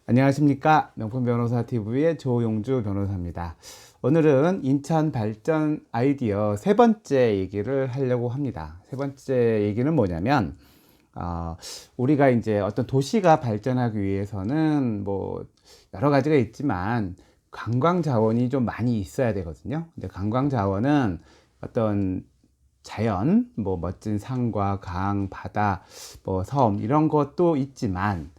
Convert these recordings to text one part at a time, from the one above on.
안녕하십니까. 명품변호사TV의 조용주 변호사입니다. 오늘은 인천 발전 아이디어 세 번째 얘기를 하려고 합니다. 세 번째 얘기는 뭐냐면, 우리가 이제 어떤 도시가 발전하기 위해서는 뭐 여러 가지가 있지만 관광 자원이 좀 많이 있어야 되거든요. 근데 관광 자원은 어떤 자연, 뭐 멋진 산과 강, 바다, 뭐 섬 이런 것도 있지만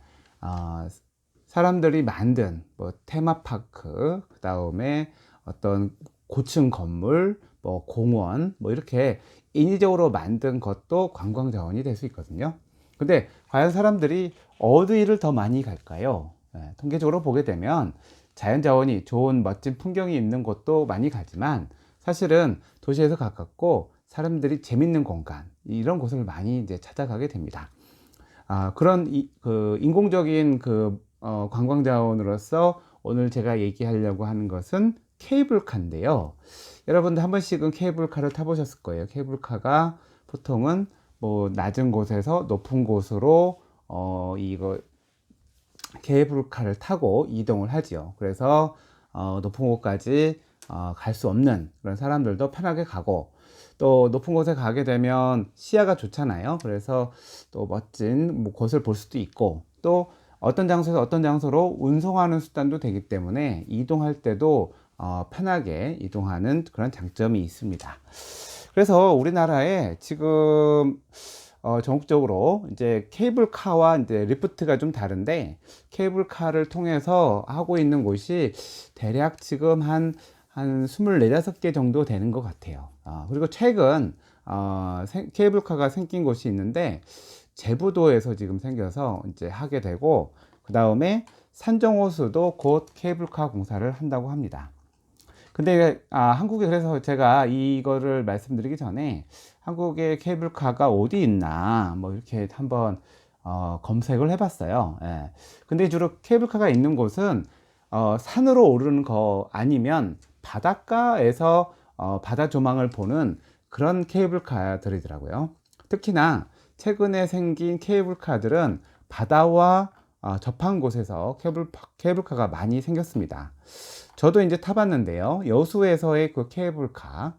사람들이 만든 뭐 테마파크, 그 다음에 어떤 고층 건물, 뭐 공원, 뭐 이렇게 인위적으로 만든 것도 관광 자원이 될 수 있거든요. 근데 과연 사람들이 어디를 더 많이 갈까요? 통계적으로 보게 되면 자연 자원이 좋은 멋진 풍경이 있는 곳도 많이 가지만 사실은 도시에서 가깝고 사람들이 재밌는 공간 이런 곳을 많이 이제 찾아가게 됩니다. 그런 인공적인 관광 자원으로서 오늘 제가 얘기하려고 하는 것은 케이블카인데요. 여러분들 한 번씩은 케이블카를 타보셨을 거예요. 케이블카가 보통은 뭐 낮은 곳에서 높은 곳으로 이거 케이블카를 타고 이동을 하지요. 그래서 높은 곳까지 갈 수 없는 그런 사람들도 편하게 가고, 또 높은 곳에 가게 되면 시야가 좋잖아요. 그래서 또 멋진 뭐 곳을 볼 수도 있고, 또 어떤 장소에서 어떤 장소로 운송하는 수단도 되기 때문에 이동할 때도 편하게 이동하는 그런 장점이 있습니다. 그래서 우리나라에 지금 전국적으로 이제 케이블카와 이제 리프트가 좀 다른데, 케이블카를 통해서 하고 있는 곳이 대략 지금 한 24, 5개 정도 되는 것 같아요. 그리고 최근 케이블카가 생긴 곳이 있는데, 제부도에서 지금 생겨서 이제 하게 되고, 그 다음에 산정호수도 곧 케이블카 공사를 한다고 합니다. 근데 한국에, 그래서 제가 이거를 말씀드리기 전에 한국에 케이블카가 어디 있나 뭐 이렇게 한번 검색을 해봤어요. 예. 근데 주로 케이블카가 있는 곳은 산으로 오르는 거 아니면 바닷가에서 바다 조망을 보는 그런 케이블카들이더라고요. 특히나 최근에 생긴 케이블카들은 바다와 접한 곳에서 케이블카가 많이 생겼습니다. 저도 이제 타봤는데요. 여수에서의 그 케이블카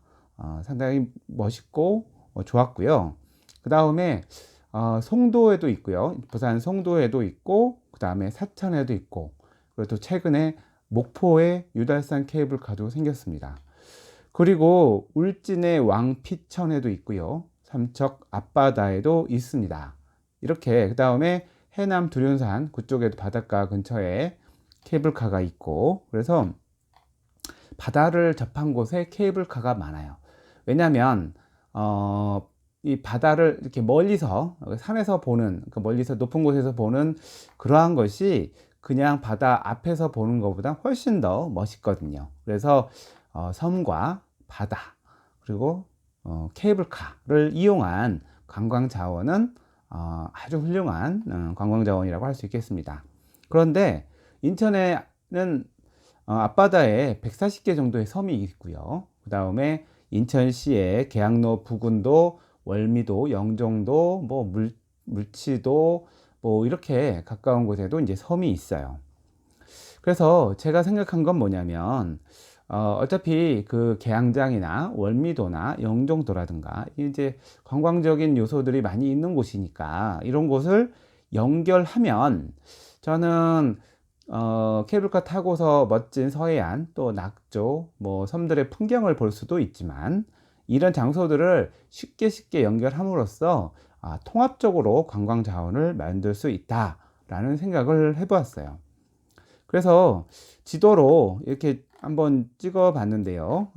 상당히 멋있고 좋았고요. 그 다음에 송도에도 있고요. 부산 송도에도 있고, 그 다음에 사천에도 있고, 그리고 또 최근에 목포에 유달산 케이블카도 생겼습니다. 그리고 울진의 왕피천에도 있고요. 삼척 앞바다에도 있습니다. 이렇게, 그 다음에 해남 두륜산 그쪽에도 바닷가 근처에 케이블카가 있고, 그래서 바다를 접한 곳에 케이블카가 많아요. 왜냐하면 이 바다를 이렇게 멀리서, 산에서 보는, 그 멀리서 높은 곳에서 보는 그러한 것이 그냥 바다 앞에서 보는 것보다 훨씬 더 멋있거든요. 그래서 섬과 바다, 그리고 케이블카를 이용한 관광 자원은 아주 훌륭한 관광 자원이라고 할 수 있겠습니다. 그런데 인천에는 앞바다에 140개 정도의 섬이 있고요. 그 다음에 인천시의 계양로 부근도, 월미도, 영종도, 뭐 물치도, 뭐 이렇게 가까운 곳에도 이제 섬이 있어요. 그래서 제가 생각한 건 뭐냐면, 어차피 그 계양장이나 월미도나 영종도라든가 이제 관광적인 요소들이 많이 있는 곳이니까 이런 곳을 연결하면, 저는 케이블카 타고서 멋진 서해안, 또 낙조, 뭐 섬들의 풍경을 볼 수도 있지만, 이런 장소들을 쉽게 연결함으로써 통합적으로 관광 자원을 만들 수 있다라는 생각을 해보았어요. 그래서 지도로 이렇게 한번 찍어 봤는데요.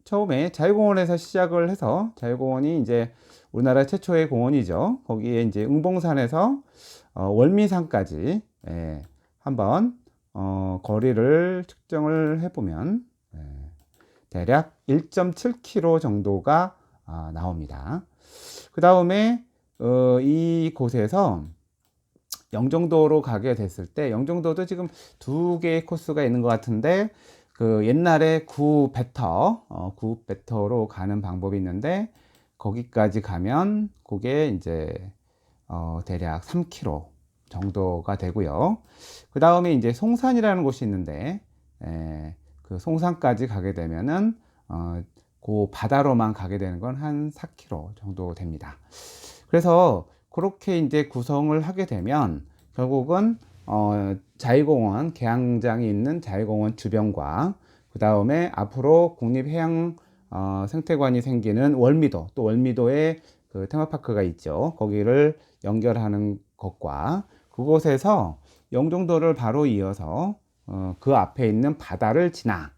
처음에 자유공원에서 시작을 해서, 자유공원이 이제 우리나라 최초의 공원이죠. 거기에 이제 응봉산에서 월미산까지, 한번 거리를 측정을 해보면 대략 1.7km 정도가 나옵니다. 그 다음에 이곳에서 영종도로 가게 됐을 때, 영종도도 지금 두 개의 코스가 있는 것 같은데, 그 옛날에 구배터로 가는 방법이 있는데, 거기까지 가면 그게 이제 대략 3km, 정도가 되고요. 그 다음에 이제 송산이라는 곳이 있는데, 그 송산까지 가게 되면은, 그 바다로만 가게 되는 건 한 4km 정도 됩니다. 그래서 그렇게 이제 구성을 하게 되면 결국은 자유공원 계양장이 있는 자유공원 주변과 그 다음에 앞으로 국립해양 생태관이 생기는 월미도, 또 월미도에 그 테마파크가 있죠. 거기를 연결하는 것과 그곳에서 영종도를 바로 이어서 그 앞에 있는 바다를 지나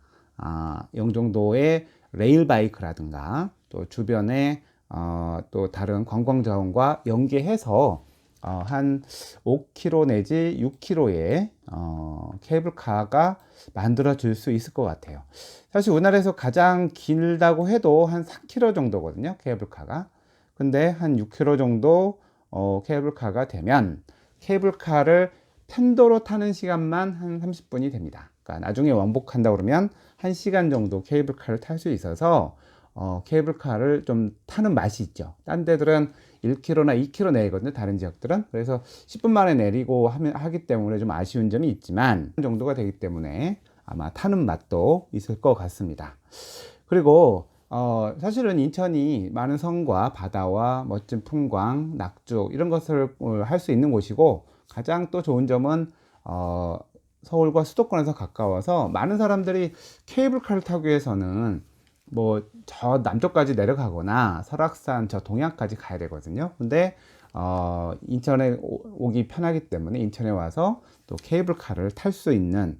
영종도의 레일바이크라든가 또 주변에 또 다른 관광 자원과 연계해서 한 5km 내지 6km의 케이블카가 만들어질 수 있을 것 같아요. 사실 우리나라에서 가장 길다고 해도 한 4km 정도거든요, 케이블카가. 근데 한 6km 정도 케이블카가 되면 케이블카를 편도로 타는 시간만 한 30분이 됩니다. 그러니까 나중에 왕복한다 그러면 1시간 정도 케이블카를 탈 수 있어서 케이블카를 좀 타는 맛이 있죠. 딴 데들은 1km나 2km 내거든요, 다른 지역들은. 그래서 10분 만에 내리고 하기 때문에 좀 아쉬운 점이 있지만 그 정도가 되기 때문에 아마 타는 맛도 있을 것 같습니다. 그리고 사실은 인천이 많은 성과 바다와 멋진 풍광, 낙조 이런 것을 할 수 있는 곳이고, 가장 또 좋은 점은 서울과 수도권에서 가까워서 많은 사람들이 케이블카를 타기 위해서는 뭐 저 남쪽까지 내려가거나 설악산 저 동해안까지 가야 되거든요. 근데 인천에 오기 편하기 때문에 인천에 와서 또 케이블카를 탈 수 있는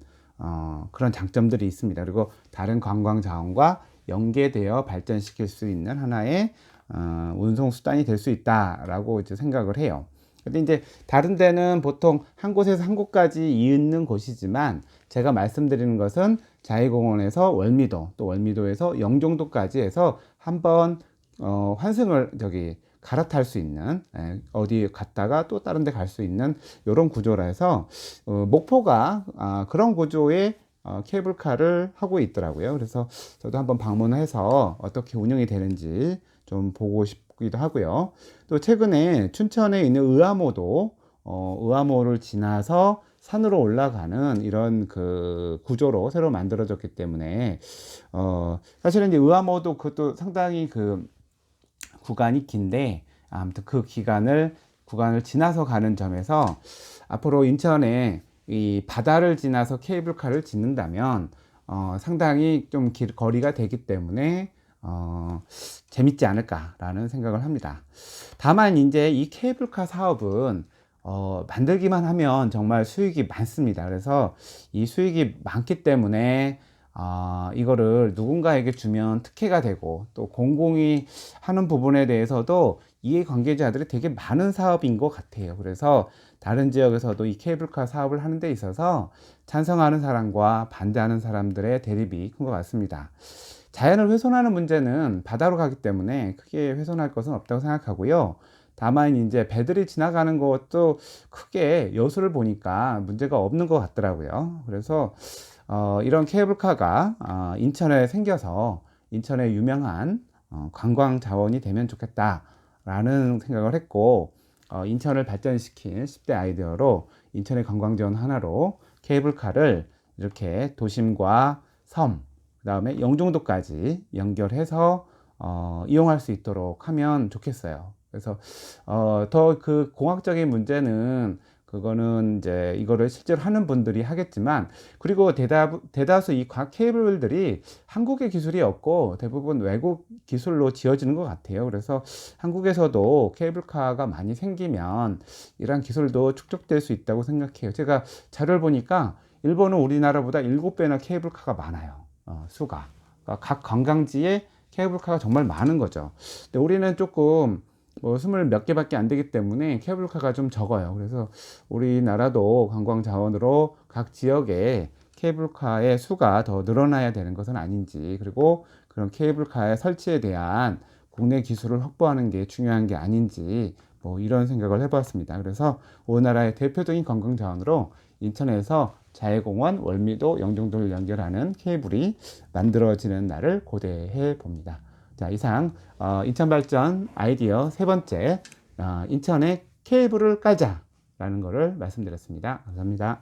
그런 장점들이 있습니다. 그리고 다른 관광 자원과 연계되어 발전시킬 수 있는 하나의 운송 수단이 될 수 있다라고 이제 생각을 해요. 근데 이제 다른 데는 보통 한 곳에서 한 곳까지 잇는 곳이지만, 제가 말씀드리는 것은 자유공원에서 월미도, 또 월미도에서 영종도까지 해서 한번 환승을 갈아탈 수 있는, 어디 갔다가 또 다른 데 갈 수 있는 이런 구조라 해서 목포가 그런 구조의 케이블카를 하고 있더라고요. 그래서 저도 한번 방문해서 어떻게 운영이 되는지 좀 보고 싶기도 하고요. 또 최근에 춘천에 있는 의암호도 의암호를 지나서 산으로 올라가는 이런 그 구조로 새로 만들어졌기 때문에 사실은 이제 의암호도 그것도 상당히 그 구간이 긴데, 아무튼 그 구간을 지나서 가는 점에서 앞으로 인천에 이 바다를 지나서 케이블카를 짓는다면 상당히 좀 거리가 되기 때문에 재밌지 않을까라는 생각을 합니다. 다만 이제 이 케이블카 사업은 만들기만 하면 정말 수익이 많습니다. 그래서 이 수익이 많기 때문에 이거를 누군가에게 주면 특혜가 되고, 또 공공이 하는 부분에 대해서도 이해관계자들이 되게 많은 사업인 것 같아요. 그래서 다른 지역에서도 이 케이블카 사업을 하는 데 있어서 찬성하는 사람과 반대하는 사람들의 대립이 큰 것 같습니다. 자연을 훼손하는 문제는 바다로 가기 때문에 크게 훼손할 것은 없다고 생각하고요. 다만 이제 배들이 지나가는 것도 크게 여수를 보니까 문제가 없는 것 같더라고요. 그래서 이런 케이블카가 인천에 생겨서 인천의 유명한 관광 자원이 되면 좋겠다라는 생각을 했고, 인천을 발전시킨 10대 아이디어로 인천의 관광 자원 하나로 케이블카를 이렇게 도심과 섬, 그 다음에 영종도까지 연결해서 이용할 수 있도록 하면 좋겠어요. 그래서 더 그 공학적인 문제는 그거는 이제 이거를 실제로 하는 분들이 하겠지만, 그리고 대다수 이 과학 케이블들이 한국의 기술이 없고 대부분 외국 기술로 지어지는 것 같아요. 그래서 한국에서도 케이블카가 많이 생기면 이러한 기술도 축적될 수 있다고 생각해요. 제가 자료를 보니까 일본은 우리나라보다 7배나 케이블카가 많아요. 수가. 그러니까 각 관광지에 케이블카가 정말 많은 거죠. 근데 우리는 조금 뭐 20몇 개밖에 안 되기 때문에 케이블카가 좀 적어요. 그래서 우리나라도 관광 자원으로 각 지역에 케이블카의 수가 더 늘어나야 되는 것은 아닌지, 그리고 그런 케이블카의 설치에 대한 국내 기술을 확보하는 게 중요한 게 아닌지, 뭐 이런 생각을 해봤습니다. 그래서 우리나라의 대표적인 관광 자원으로 인천에서 자유공원, 월미도, 영종도를 연결하는 케이블이 만들어지는 날을 고대해 봅니다. 자, 이상 인천 발전 아이디어 세 번째, 인천에 케이블을 깔자 라는 거를 말씀드렸습니다. 감사합니다.